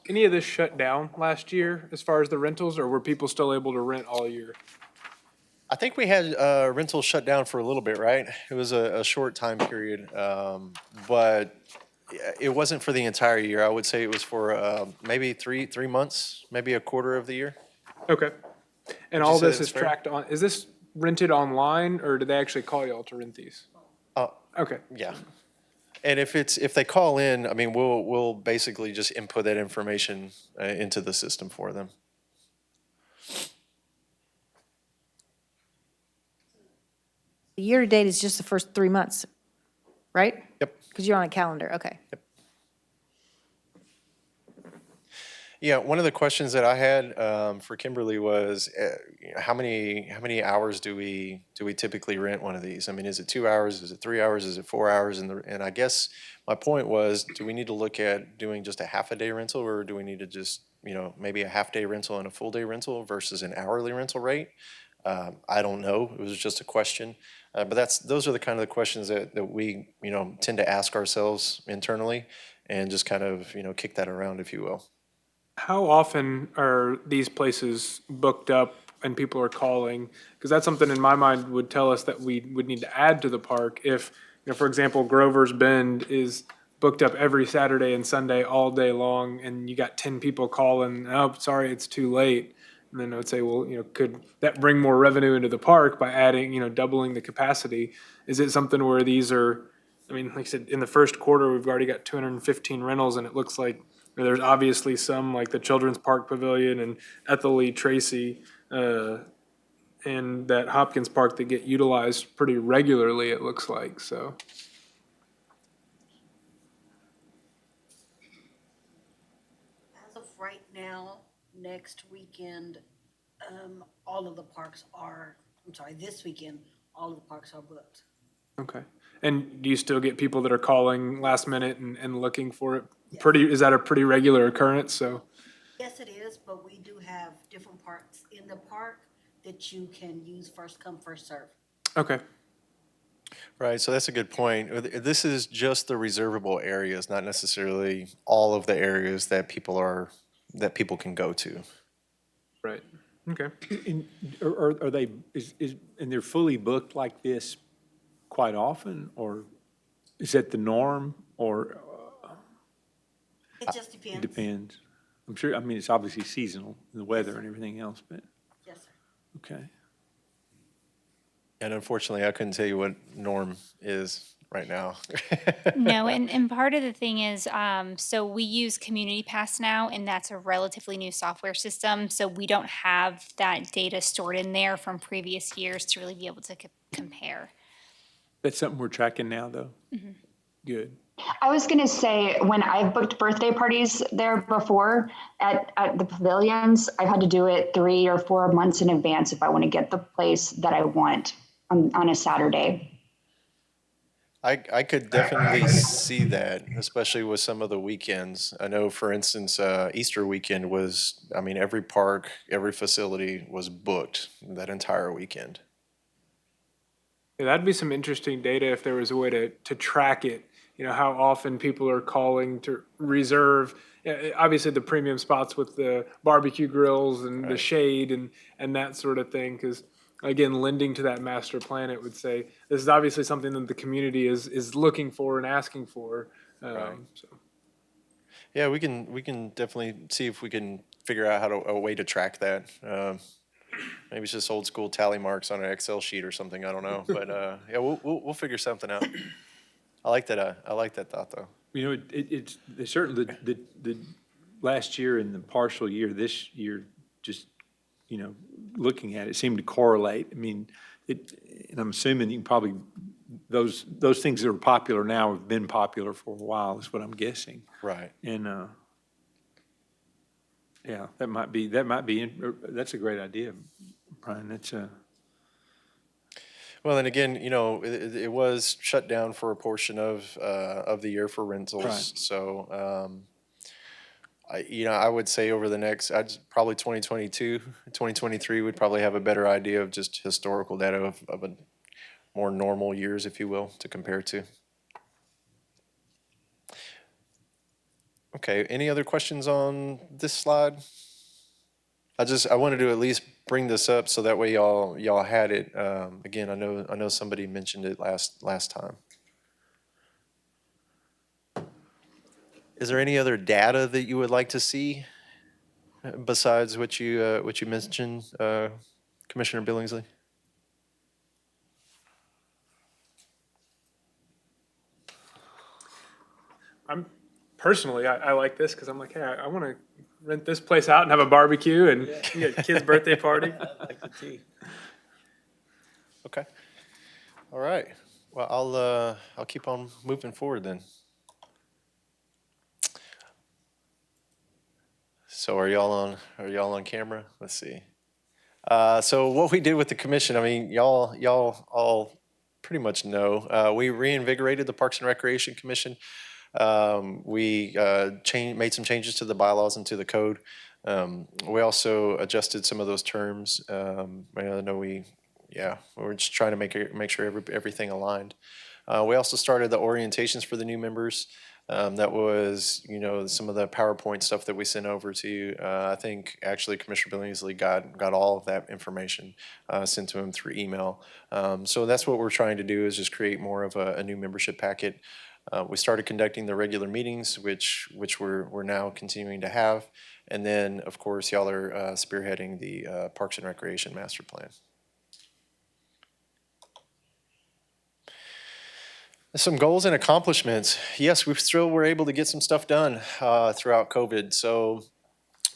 any of this shut down last year as far as the rentals, or were people still able to rent all year? I think we had rentals shut down for a little bit, right? It was a short time period, but it wasn't for the entire year. I would say it was for maybe three months, maybe a quarter of the year. Okay. And Would you all say this that's is fair? tracked on, is this rented online, or do they actually call y'all to rent these? Okay. Yeah. And if they call in, I mean, we'll basically just input that information into the system for them. The year-to-date is just the first 3 months, right? Yep. Because you're on a calendar, okay. Yeah, one of the questions that I had for Kimberly was, how many hours do we typically rent one of these? I mean, is it 2 hours? Is it 3 hours? Is it 4 hours? And I guess my point was, do we need to look at doing just a half a day rental, or do we need to just, maybe a half day rental and a full day rental versus an hourly rental rate? I don't know. It was just a question. But those are the kind of the questions that we, tend to ask ourselves internally, and just kind of, kick that around, if you will. How often are these places booked up and people are calling? Because that's something in my mind would tell us that we would need to add to the park. If, for example, Grover's Bend is booked up every Saturday and Sunday all day long, and you got 10 people calling, oh, sorry, it's too late. And then I would say, well, could that bring more revenue into the park by adding, doubling the capacity? Is it something where these are, I mean, like I said, in the first quarter, we've already got 215 rentals, and it looks like there's obviously some, like the Children's Park Pavilion and Ethel Lee Tracy, and that Hopkins Park that get utilized pretty regularly, it looks like, so. As of right now, next weekend, all of the parks are, this weekend, all of the parks are booked. Okay. And do you still get people that are calling last minute and looking for it? Yes. Is that a pretty regular occurrence, so? Yes, it is, but we do have different parks in the park that you can use first come, first serve. Okay. Right, so that's a good point. This is just the reservable areas, not necessarily all of the areas that that people can go to. Right. Okay. And are they, and they're fully booked like this quite often, or is that the norm, or It just it depends. depends? I'm sure, I mean, it's obviously seasonal, the weather and everything else, but, Yes, sir. okay. And unfortunately, I couldn't tell you what norm is right now. No, and part of the thing is, so we use Community Pass now, and that's a relatively new software system. So we don't have that data stored in there from previous years to really be able to compare. That's something we're tracking now, though? Good. I was going to say, when I've booked birthday parties there before at the pavilions, I've had to do it 3 or 4 months in advance if I want to get the place that I want on a Saturday. I could definitely see that, especially with some of the weekends. I know, for instance, Easter weekend was, I mean, every park, every facility was booked that entire weekend. Yeah, that'd be some interesting data if there was a way to track it. How often people are calling to reserve, obviously the premium spots with the barbecue grills and the Right. shade and that sort of thing. Because again, lending to that master plan, it would say this is obviously something that the community is looking for and asking for. Right. So. Yeah, we can definitely see if we can figure out a way to track that. Maybe it's just old school tally marks on an Excel sheet or something. I don't know, but yeah, we'll figure something out. I like that. I like that thought, though. It's certainly the last year and the partial year, this year, just, looking at it, seemed to correlate. I mean, and I'm assuming you can probably, those things that are popular now have been popular for a while, is what I'm guessing. Right. And, yeah, that's a great idea, Brian. That's Well, and again, it was shut down for a portion of the year for rentals. Right. So, I would say over the next, probably 2022, 2023, we'd probably have a better idea of just historical data of a more normal years, if you will, to compare to. Okay, any other questions on this slide? I wanted to at least bring this up so that way y'all had it. Again, I know somebody mentioned it last time. Is there any other data that you would like to see besides what you mentioned, Commissioner Billingsley? Personally, I like this because I'm like, hey, I want to rent this place out and have a barbecue and get a kid's birthday party. Like the tea. Okay. All right. Well, I'll keep on moving forward then. So are y'all on camera? Let's see. So what we did with the commission, I mean, y'all all pretty much know, we reinvigorated the Parks and Recreation Commission. We made some changes to the bylaws and to the code. We also adjusted some of those terms. I know we're just trying to make sure everything aligned. We also started the orientations for the new members. That was, some of the PowerPoint stuff that we sent over to you. I think actually Commissioner Billingsley got all of that information sent to him through email. So that's what we're trying to do, is just create more of a new membership packet. We started conducting the regular meetings, which we're now continuing to have. And then, of course, y'all are spearheading the Parks and Recreation Master Plan. Some goals and accomplishments. Yes, we still were able to get some stuff done throughout COVID. So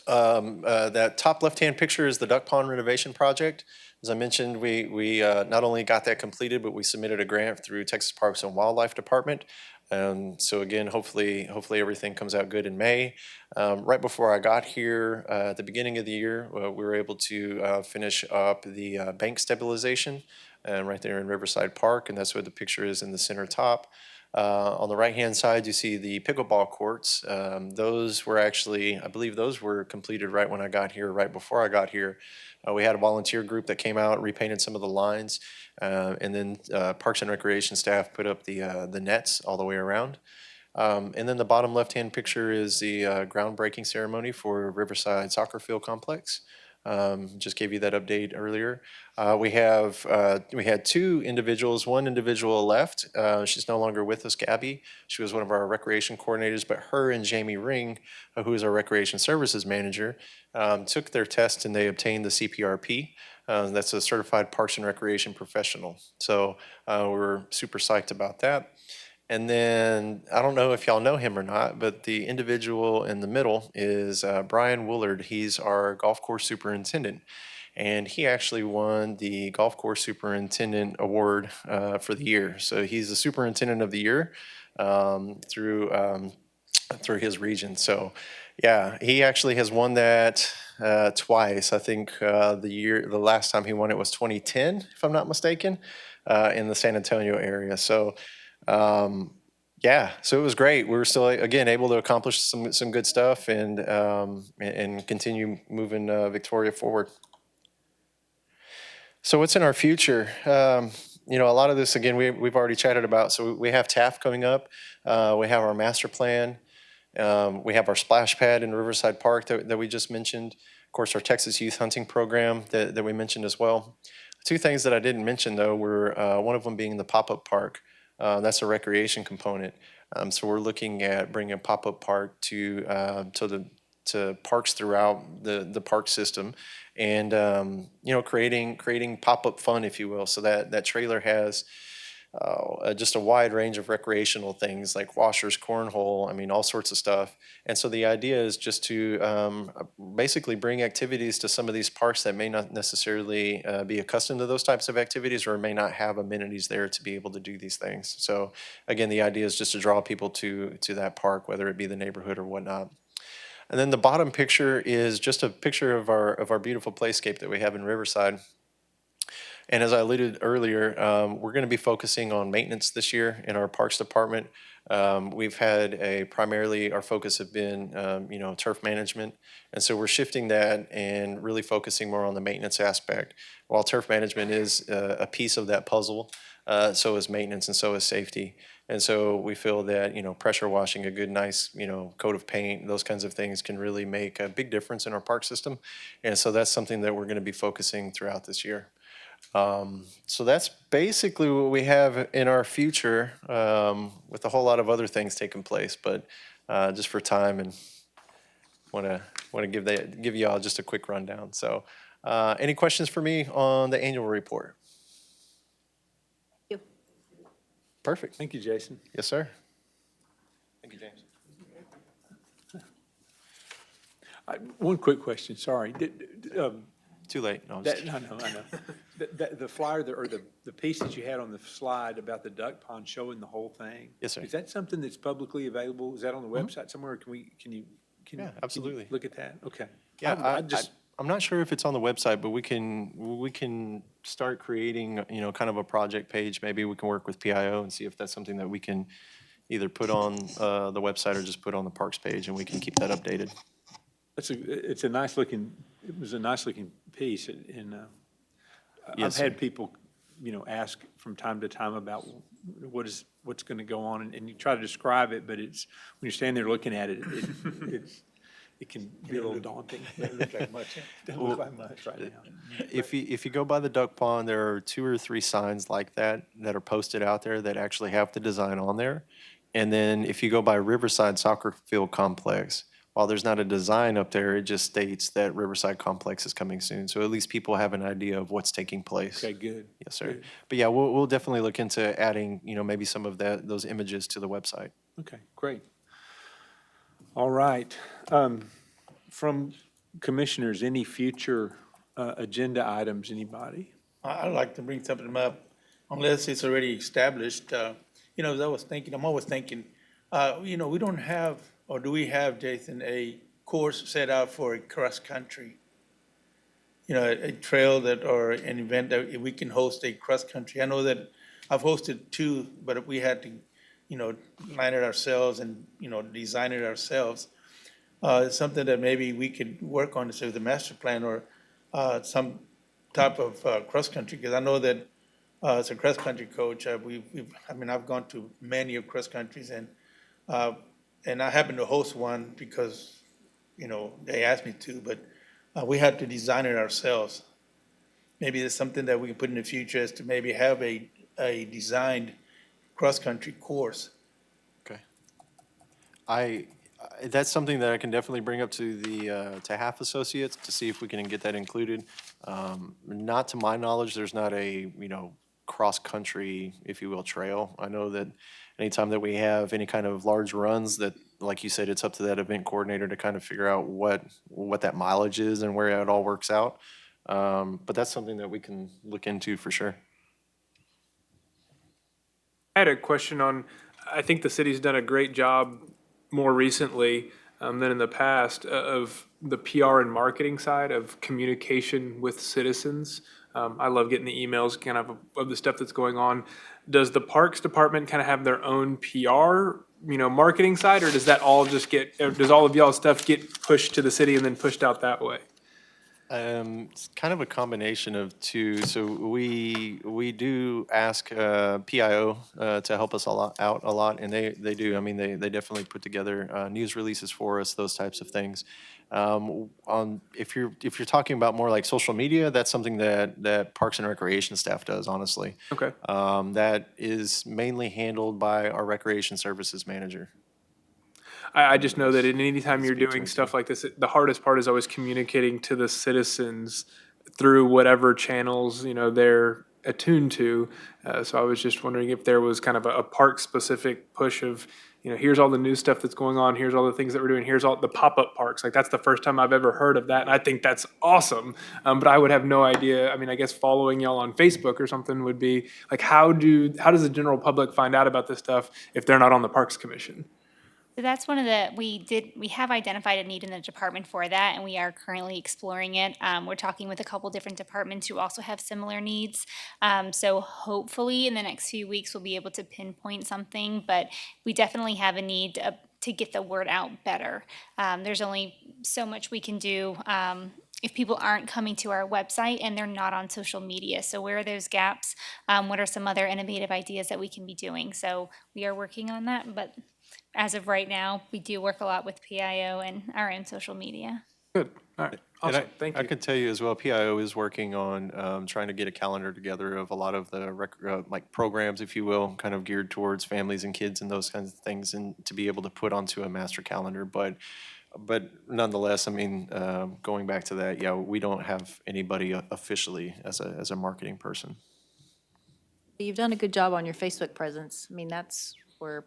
that top left-hand picture is the Duck Pond renovation project. As I mentioned, we not only got that completed, but we submitted a grant through Texas Parks and Wildlife Department. So again, hopefully everything comes out good in May. Right before I got here, at the beginning of the year, we were able to finish up the bank stabilization right there in Riverside Park, and that's what the picture is in the center top. On the right-hand side, you see the pickleball courts. Those were actually, I believe those were completed right when I got here, right before I got here. We had a volunteer group that came out, repainted some of the lines, and then Parks and Recreation staff put up the nets all the way around. And then the bottom left-hand picture is the groundbreaking ceremony for Riverside Soccer Field Complex. Just gave you that update earlier. We had two individuals. One individual left. She's no longer with us, Gabby. She was one of our recreation coordinators, but her and Jamie Ring, who is our recreation services manager, took their test and they obtained the CPRP. That's a certified Parks and Recreation professional. So we're super psyched about that. And then, I don't know if y'all know him or not, but the individual in the middle is Brian Willard. He's our golf course superintendent. And he actually won the Golf Course Superintendent Award for the year. So he's the Superintendent of the Year through his region. So yeah, he actually has won that twice. I think the last time he won it was 2010, if I'm not mistaken, in the San Antonio area. So yeah, so it was great. We were still, again, able to accomplish some good stuff and continue moving Victoria forward. So what's in our future? A lot of this, again, we've already chatted about. So we have TAF coming up. We have our master plan. We have our splash pad in Riverside Park that we just mentioned. Of course, our Texas Youth Hunting Program that we mentioned as well. Two things that I didn't mention, though, were one of them being the pop-up park. That's a recreation component. So we're looking at bringing a pop-up park to parks throughout the park system, and creating pop-up fun, if you will. So that trailer has just a wide range of recreational things like washers, cornhole, I mean, all sorts of stuff. And so the idea is just to basically bring activities to some of these parks that may not necessarily be accustomed to those types of activities or may not have amenities there to be able to do these things. So again, the idea is just to draw people to that park, whether it be the neighborhood or whatnot. And then the bottom picture is just a picture of our beautiful playscape that we have in Riverside. And as I alluded earlier, we're going to be focusing on maintenance this year in our Parks Department. We've had primarily our focus have been, turf management. And so we're shifting that and really focusing more on the maintenance aspect. While turf management is a piece of that puzzle, so is maintenance and so is safety. And so we feel that, pressure washing, a good, nice, coat of paint, those kinds of things can really make a big difference in our park system. And so that's something that we're going to be focusing throughout this year. So that's basically what we have in our future, with a whole lot of other things taking place, but just for time and want to give you all just a quick rundown. So any questions for me on the annual report? Thank you. Perfect. Thank you, Jason. Yes, sir. Thank you, James. One quick question, sorry. Too late. No, I'm That, just I know. The flyer, or the piece that you had on the slide about the duck pond showing the whole thing? Yes, sir. Is that something that's publicly available? Is that on the website somewhere? Can you Can- Yeah, can you absolutely. Look at that, okay. Yeah, I just, I'm not sure if it's on the website, but we can start creating, kind of a project page. Maybe we can work with PIO and see if that's something that we can either put on the website or just put on the parks page, and we can keep that updated. it's a nice looking, it was a nice looking piece, and I've Yes, had sir. people, ask from time to time about what's going to go on, and you try to describe it, but it's, when you're standing there looking at it, it can be a little daunting. Doesn't look like much. Doesn't look like much right now. If you go by the duck pond, there are 2 or 3 signs like that are posted out there that actually have the design on there. And then if you go by Riverside Soccer Field Complex, while there's not a design up there, it just states that Riverside Complex is coming soon. So at least people have an idea of what's taking place. Okay, good. Yes, sir. Good. But yeah, we'll definitely look into adding, maybe some of those images to the website. Okay, great. All right. From commissioners, any future agenda items, anybody? I'd like to bring something up, unless it's already established. As I'm always thinking, we don't have, or do we have, Jason, a course set out for a cross-country? A trail or an event that we can host a cross-country. I know that I've hosted 2, but we had to, line it ourselves and, design it ourselves. It's something that maybe we could work on instead of the master plan or some type of cross-country, because I know that as a cross-country coach, I've gone to many of cross-countries, and I happened to host one because, they asked me to, but we had to design it ourselves. Maybe it's something that we can put in the future, is to maybe have a designed cross-country course. Okay. That's something that I can definitely bring up to the to HAF associates to see if we can get that included. Not to my knowledge, there's not a, cross-country, if you will, trail. I know that anytime that we have any kind of large runs, that, like you said, it's up to that event coordinator to kind of figure out what that mileage is and where it all works out. But that's something that we can look into for sure. I had a question on, I think the city's done a great job more recently than in the past of the PR and marketing side of communication with citizens. I love getting the emails kind of the stuff that's going on. Does the Parks Department kind of have their own PR, marketing side, or does that all just does all of y'all's stuff get pushed to the city and then pushed out that way? It's kind of a combination of 2. So we do ask PIO to help us out a lot, and they do. I mean, they definitely put together news releases for us, those types of things. If you're talking about more like social media, that's something that Parks and Recreation staff does, honestly. Okay. That is mainly handled by our Recreation Services Manager. I just know that anytime you're Speak to doing us, stuff like this, the hardest part is always communicating to the citizens through whatever channels, they're attuned to. So I was just wondering if there was kind of a park-specific push of, here's all the new stuff that's going on, here's all the things that we're doing, here's all the pop-up parks. Like, that's the first time I've ever heard of that, and I think that's awesome. But I would have no idea. I guess following y'all on Facebook or something would be, like, how does the general public find out about this stuff if they're not on the Parks Commission? So that's one of we have identified a need in the department for that, and we are currently exploring it. We're talking with a couple different departments who also have similar needs. So hopefully in the next few weeks, we'll be able to pinpoint something, but we definitely have a need to get the word out better. There's only so much we can do. If people aren't coming to our website and they're not on social media. So where are those gaps? What are some other innovative ideas that we can be doing? So we are working on that, but as of right now, we do work a lot with PIO and our own social media. Good. All right. And Awesome. Thank you. I could tell you as well, PIO is working on trying to get a calendar together of a lot of the like programs, if you will, kind of geared towards families and kids and those kinds of things, and to be able to put onto a master calendar. But nonetheless, going back to that, yeah, we don't have anybody officially as a marketing person. You've done a good job on your Facebook presence. That's where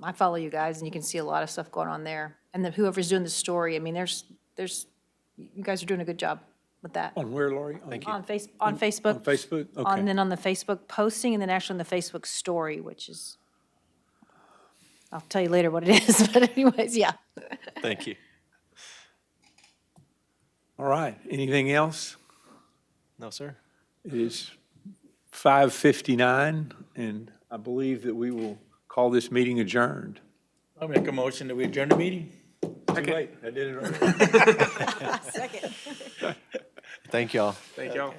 I follow you guys, and you can see a lot of stuff going on there. And then whoever's doing the story, there's, you guys are doing a good job with that. On where, Lori? Thank you. On Facebook. On Facebook? Okay. And then on the Facebook posting, and then actually on the Facebook story, which is, I'll tell you later what it is, but anyways, yeah. Thank you. All right, anything else? No, sir. It is 5:59, and I believe that we will call this meeting adjourned. I'll make a motion that we adjourn the meeting. Too late, I did it already. Thank y'all. Thank y'all.